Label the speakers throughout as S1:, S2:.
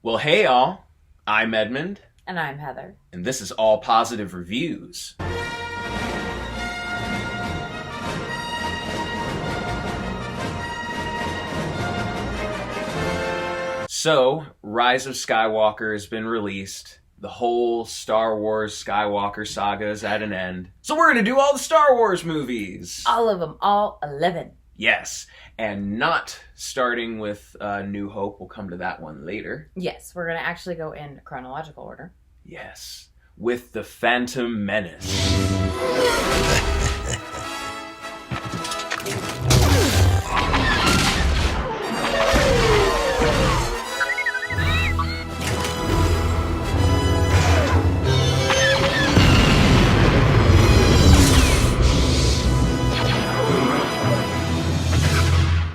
S1: Well, hey all, I'm Edmund.
S2: And I'm Heather.
S1: And this is All Positive Reviews. So, Rise of Skywalker has been released. The whole Star Wars Skywalker saga is at an end. So we're going to do all the Star Wars movies.
S2: All of them, all 11.
S1: Yes, and not starting with New Hope. We'll come to that one later.
S2: Yes, we're going to actually go in chronological order.
S1: Yes, with the Phantom Menace.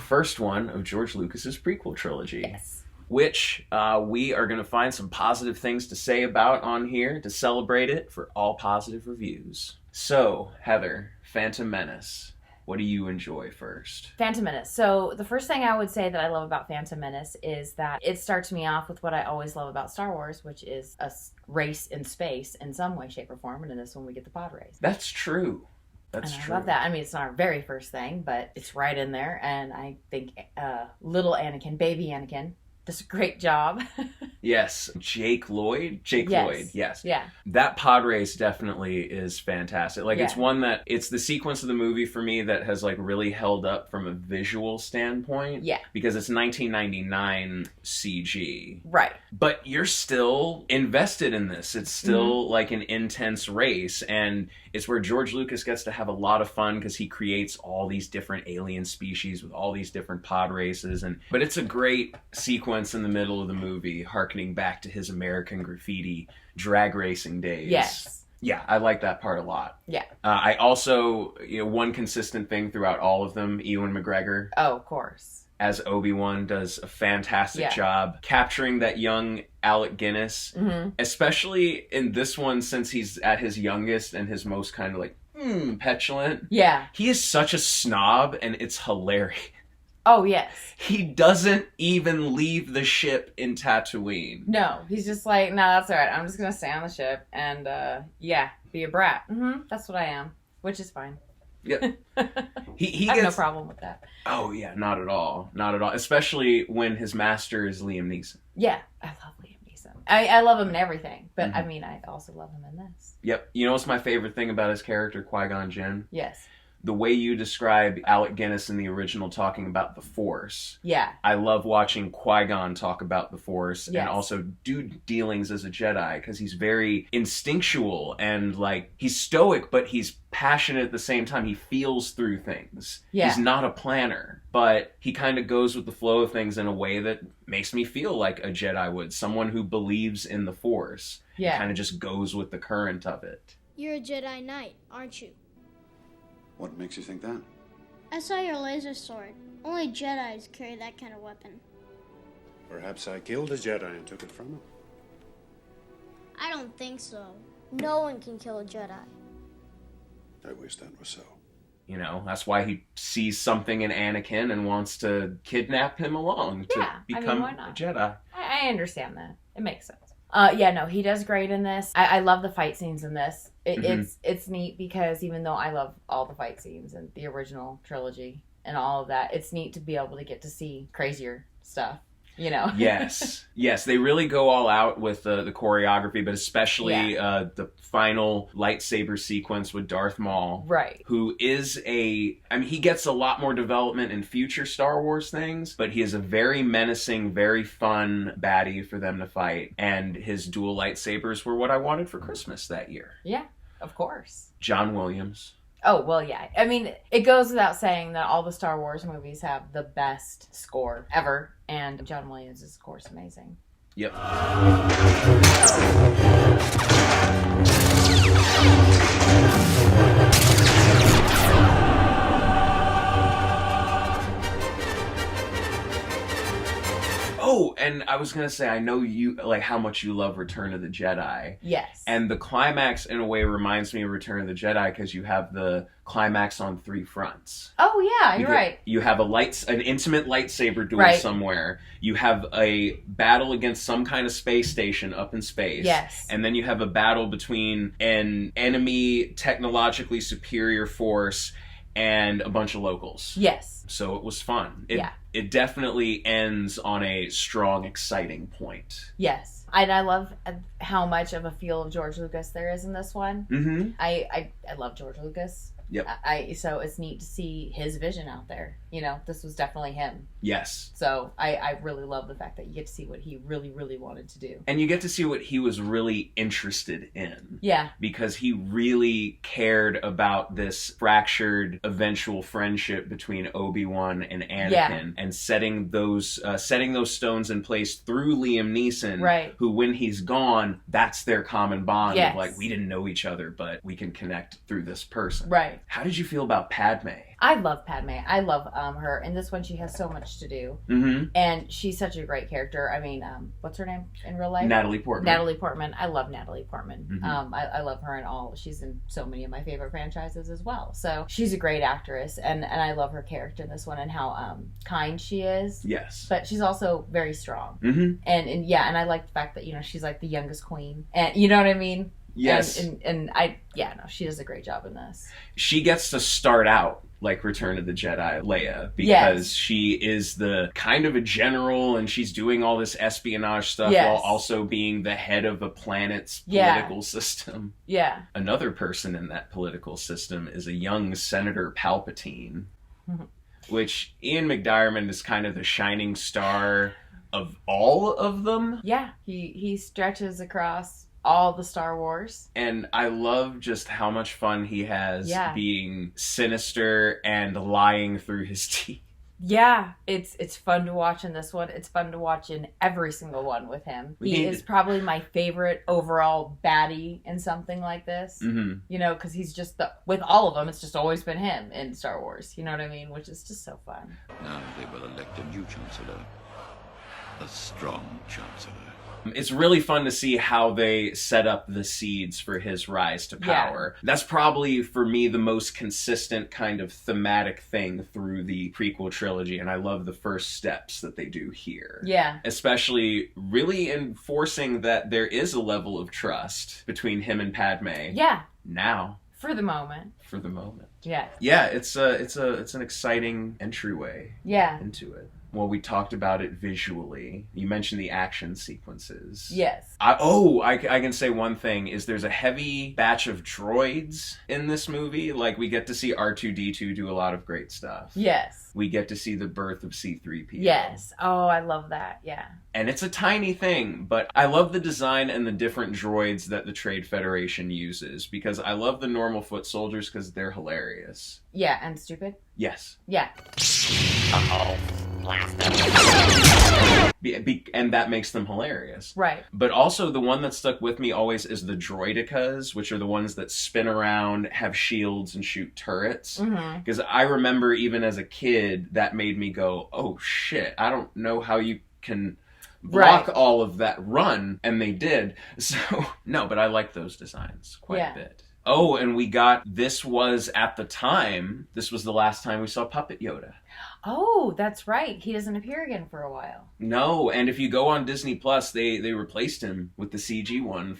S1: First one of George Lucas's prequel trilogy.
S2: Yes.
S1: Which we are going to find some positive things to say about on here to celebrate it for all positive reviews. So, Heather, Phantom Menace, what do you enjoy first?
S2: Phantom Menace. So the first thing I would say that I love about Phantom Menace is that it starts me off with what I always love about Star Wars, which is a race in space in some way, shape, or form. And in this one, we get the pod race.
S1: That's true. That's
S2: and
S1: true.
S2: I love that. I mean, it's not our very first thing, but it's right in there. And I think little Anakin, baby Anakin, does a great job.
S1: Yes. Jake Lloyd? Lloyd, yes.
S2: Yeah.
S1: That pod race definitely is fantastic. Like,
S2: Yeah.
S1: It's one that, it's the sequence of the movie for me that has, like, really held up from a visual standpoint.
S2: Yeah.
S1: Because it's 1999 CG.
S2: Right.
S1: But you're still invested in this. It's still, like, an intense race. And it's where George Lucas gets to have a lot of fun because he creates all these different alien species with all these different pod races. But it's a great sequence in the middle of the movie, harkening back to his American Graffiti drag racing days.
S2: Yes.
S1: Yeah, I like that part a lot.
S2: Yeah.
S1: I also, one consistent thing throughout all of them, Ewan McGregor
S2: Oh, of course.
S1: as Obi-Wan does a fantastic job capturing that young Alec Guinness, especially in this one since he's at his youngest and his most kind of like petulant.
S2: Yeah.
S1: He is such a snob and it's hilarious.
S2: Oh, yes.
S1: He doesn't even leave the ship in Tatooine.
S2: No, he's just like, no, that's all right. I'm just going to stay on the ship and, be a brat. That's what I am, which is fine.
S1: Yep. He
S2: I have
S1: gets
S2: no problem with that.
S1: Oh, yeah, not at all. Not at all. Especially when his master is Liam Neeson.
S2: Yeah, I love Liam Neeson. I love him in everything, but I mean, I also love him in this.
S1: Yep. You know what's my favorite thing about his character, Qui-Gon Jinn?
S2: Yes.
S1: The way you describe Alec Guinness in the original talking about the Force.
S2: Yeah.
S1: I love watching Qui-Gon talk about the Force and
S2: Yes.
S1: also do dealings as a Jedi because he's very instinctual and like he's stoic, but he's passionate at the same time. He feels through things.
S2: Yeah.
S1: He's not a planner, but he kind of goes with the flow of things in a way that makes me feel like a Jedi would. Someone who believes in the Force.
S2: Yeah.
S1: Kind of just goes with the current of it.
S3: You're a Jedi Knight, aren't you?
S4: What makes you think that?
S3: I saw your laser sword. Only Jedis carry that kind of weapon.
S4: Perhaps I killed a Jedi and took it from him.
S3: I don't think so. No one can kill a Jedi.
S4: I wish that was so.
S1: You know, that's why he sees something in Anakin and wants to kidnap him along to become
S2: why
S1: a
S2: not?
S1: Jedi.
S2: I understand that. It makes sense. He does great in this. I love the fight scenes in this. It's neat because even though I love all the fight scenes in the original trilogy and all of that, it's neat to be able to get to see crazier stuff,
S1: Yes. They really go all out with the choreography, but especially the final lightsaber sequence with Darth Maul.
S2: Right.
S1: Who is he gets a lot more development in future Star Wars things, but he is a very menacing, very fun baddie for them to fight. And his dual lightsabers were what I wanted for Christmas that year.
S2: Yeah, of course.
S1: John Williams.
S2: Oh, well, yeah. I mean, it goes without saying that all the Star Wars movies have the best score ever, and John Williams is, of course, amazing.
S1: Yep. Oh, and I was gonna say, I know you like how much you love Return of the Jedi.
S2: Yes.
S1: And the climax, in a way, reminds me of Return of the Jedi because you have the climax on three fronts.
S2: Oh yeah, you're right.
S1: You have an intimate lightsaber duel
S2: Right.
S1: somewhere. You have a battle against some kind of space station up in space.
S2: Yes.
S1: And then you have a battle between an enemy technologically superior force and a bunch of locals.
S2: Yes.
S1: So it was fun.
S2: Yeah.
S1: It definitely ends on a strong, exciting point.
S2: Yes. And I love how much of a feel of George Lucas there is in this one.
S1: Mm-hmm.
S2: I love George Lucas.
S1: Yep.
S2: So it's neat to see his vision out there. You know, this was definitely him.
S1: Yes.
S2: So I really love the fact that you get to see what he really, really wanted to do.
S1: And you get to see what he was really interested in.
S2: Yeah.
S1: Because he really cared about this fractured eventual friendship between Obi-Wan and Anakin, and setting those stones in place through Liam Neeson,
S2: right?
S1: Who, when he's gone, that's their common bond.
S2: Yes.
S1: Of like, we didn't know each other, but we can connect through this person.
S2: Right.
S1: How did you feel about Padme?
S2: I love Padme. I love her. In this one, she has so much to do.
S1: Mm-hmm.
S2: And she's such a great character. I mean, what's her name in real life?
S1: Natalie Portman.
S2: Natalie Portman. I love Natalie Portman.
S1: Mm-hmm.
S2: I love her in all. She's in so many of my favorite franchises as well. So she's a great actress. And I love her character in this one and how kind she is.
S1: Yes.
S2: But she's also very strong.
S1: Mm-hmm.
S2: And I like the fact that, you know, she's like the youngest queen. And you know what I mean?
S1: Yes.
S2: She does a great job in this.
S1: She gets to start out like Return of the Jedi Leia, because she is the kind of a general and she's doing all this espionage stuff while also being the head of a planet's political system.
S2: Yeah.
S1: Another person in that political system is a young Senator Palpatine, which Ian McDiarmid is kind of the shining star of all of them.
S2: Yeah, he stretches across all the Star Wars.
S1: And I love just how much fun he has being sinister and lying through his teeth.
S2: Yeah, it's fun to watch in this one. It's fun to watch in every single one with him. He is probably my favorite overall baddie in something like this.
S1: Mm-hmm.
S2: You know, because he's just with all of them, it's just always been him in Star Wars. You know what I mean? Which is just so fun.
S5: Now they will elect a new chancellor. A strong chancellor.
S1: It's really fun to see how they set up the seeds for his rise to power. Yeah. That's probably, for me, the most consistent kind of thematic thing through the prequel trilogy, and I love the first steps that they do here.
S2: Yeah.
S1: Especially really enforcing that there is a level of trust between him and Padme.
S2: Yeah.
S1: Now.
S2: For the moment. Yeah.
S1: Yeah, it's an exciting entryway into it. Well, we talked about it visually. You mentioned the action sequences.
S2: Yes.
S1: I can say one thing, is there's a heavy batch of droids in this movie. Like, we get to see R2-D2 do a lot of great stuff.
S2: Yes.
S1: We get to see the birth of C-3PO.
S2: Yes. Oh, I love that. Yeah.
S1: And it's a tiny thing, but I love the design and the different droids that the Trade Federation uses, because I love the normal foot soldiers because they're hilarious.
S2: Yeah, and stupid?
S1: Yes.
S2: Yeah.
S1: Uh-oh. And that makes them hilarious.
S2: Right.
S1: But also the one that stuck with me always is the droidicas, which are the ones that spin around, have shields, and shoot turrets. Because I remember even as a kid, that made me go, oh shit, I don't know how you can block all of that run. And they did. So, no, but I like those designs quite a bit. Oh, and this was the last time we saw Puppet Yoda.
S2: Oh, that's right. He doesn't appear again for a while.
S1: No, and if you go on Disney Plus, they replaced him with the CG one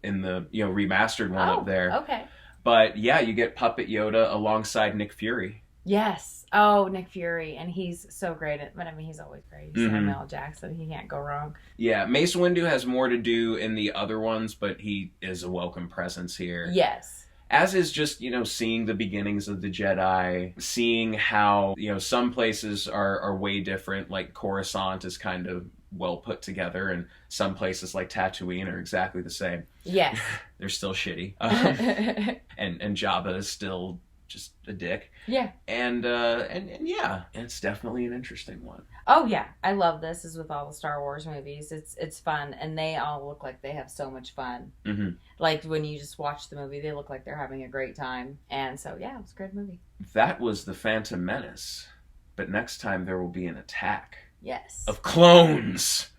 S1: in the remastered one up there.
S2: Okay.
S1: But yeah, you get Puppet Yoda alongside Nick Fury.
S2: Yes. Oh, Nick Fury, and he's so great but I mean, he's always great. He's Samuel L. Jackson. He can't go wrong.
S1: Yeah, Mace Windu has more to do in the other ones, but he is a welcome presence here.
S2: Yes.
S1: As is just, seeing the beginnings of the Jedi, seeing how, some places are way different, like Coruscant is kind of well put together, and some places like Tatooine are exactly the same.
S2: Yes.
S1: They're still shitty. And Jabba is still just a dick.
S2: Yeah.
S1: And yeah, it's definitely an interesting one.
S2: Oh yeah, I love this. As with all the Star Wars movies, it's fun, and they all look like they have so much fun.
S1: Mm-hmm.
S2: Like when you just watch the movie, they look like they're having a great time, and so yeah, it was a great movie.
S1: That was the Phantom Menace, but next time there will be an attack.
S2: Yes.
S1: of clones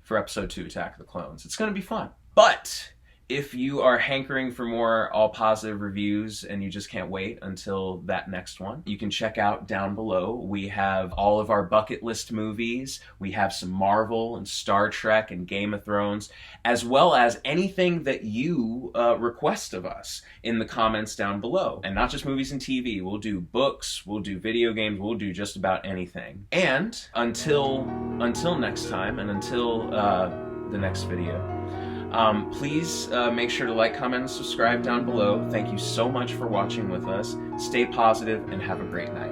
S1: for episode 2, Attack of the Clones. It's going to be fun. But if you are hankering for more all positive reviews and you just can't wait until that next one, you can check out down below. We have all of our bucket list movies. We have some Marvel and Star Trek and Game of Thrones, as well as anything that you request of us in the comments down below. And not just movies and TV. We'll do books, we'll do video games, we'll do just about anything. And until next time, and until the next video, please make sure to like, comment, and subscribe down below. Thank you so much for watching with us. Stay positive and have a great night.